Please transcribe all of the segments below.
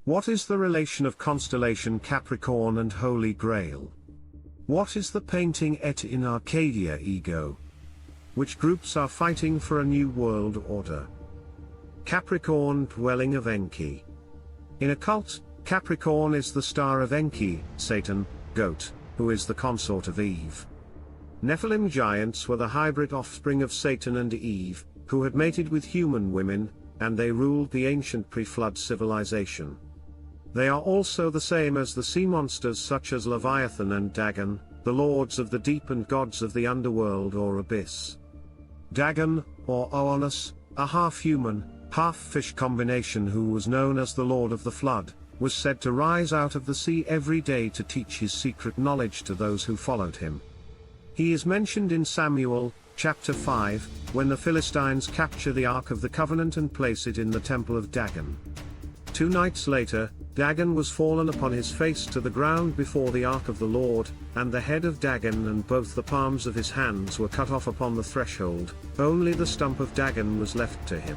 What is the relation of constellation Capricorn and Holy Grail? What is the painting Et in Arcadia ego? Which groups are fighting for a new world order? Capricorn, dwelling of Enki. In occult, Capricorn is the star of Enki, Satan, goat, who is the consort of Eve. Nephilim giants were the hybrid offspring of Satan and Eve, who had mated with human women, and they ruled the ancient pre-flood civilization. They are also the same as the sea monsters such as Leviathan and Dagon, the lords of the deep and gods of the underworld or abyss. Dagon, or Oannes, a half-human, half-fish combination who was known as the Lord of the Flood, was said to rise out of the sea every day to teach his secret knowledge to those who followed him. He is mentioned in Samuel, chapter 5, when the Philistines capture the Ark of the Covenant and place it in the temple of Dagon. 2 nights later, Dagon was fallen upon his face to the ground before the Ark of the Lord, and the head of Dagon and both the palms of his hands were cut off upon the threshold, only the stump of Dagon was left to him.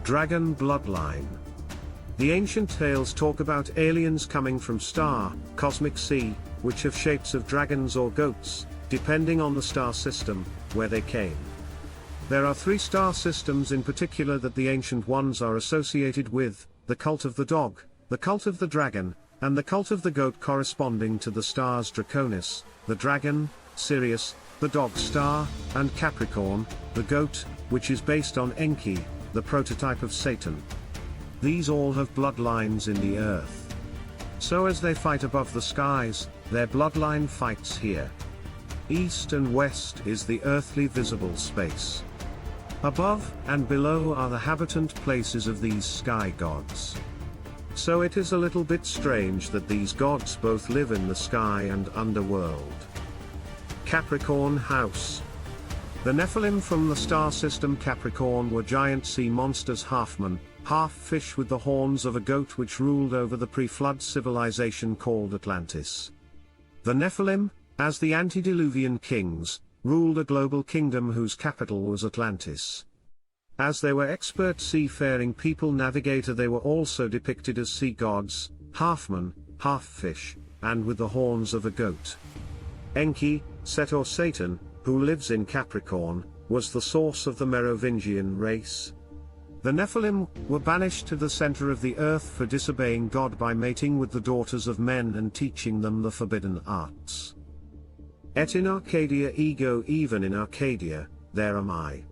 Dragon Bloodline. The ancient tales talk about aliens coming from star, cosmic sea, which have shapes of dragons or goats, depending on the star system, where they came. There are 3 star systems in particular that the ancient ones are associated with: the cult of the dog, the cult of the dragon, and the cult of the goat, corresponding to the stars Draconis, the dragon, Sirius, the dog star, and Capricorn, the goat, which is based on Enki, the prototype of Satan. These all have bloodlines in the earth. So as they fight above the skies, their bloodline fights here. East and west is the earthly visible space. Above and below are the habitant places of these sky gods. So it is a little bit strange that these gods both live in the sky and underworld. Capricorn House. The Nephilim from the star system Capricorn were giant sea monsters, half-man, half-fish with the horns of a goat, which ruled over the pre-flood civilization called Atlantis. The Nephilim, as the antediluvian kings, ruled a global kingdom whose capital was Atlantis. As they were expert seafaring people navigator, they were also depicted as sea gods, half-man, half-fish, and with the horns of a goat. Enki, Set or Satan, who lives in Capricorn, was the source of the Merovingian race. The Nephilim were banished to the center of the earth for disobeying God by mating with the daughters of men and teaching them the forbidden arts. Et in Arcadia ego, even in Arcadia, there am I.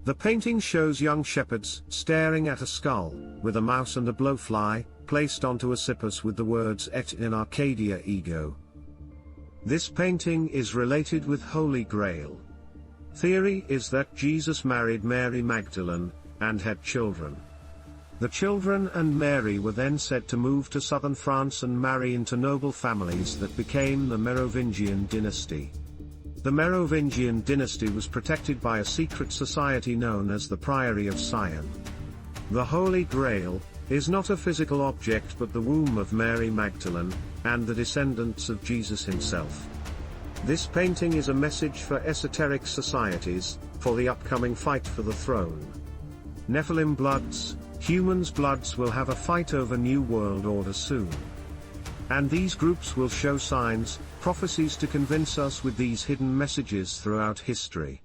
The painting shows young shepherds staring at a skull, with a mouse and a blowfly, placed onto a cypress with the words Et in Arcadia ego. This painting is related with Holy Grail. Theory is that Jesus married Mary Magdalene, and had children. The children and Mary were then said to move to southern France and marry into noble families that became the Merovingian dynasty. The Merovingian dynasty was protected by a secret society known as the Priory of Sion. The Holy Grail is not a physical object but the womb of Mary Magdalene, and the descendants of Jesus himself. This painting is a message for esoteric societies, for the upcoming fight for the throne. Nephilim bloods, humans' bloods will have a fight over New World Order soon. And these groups will show signs, prophecies to convince us with these hidden messages throughout history.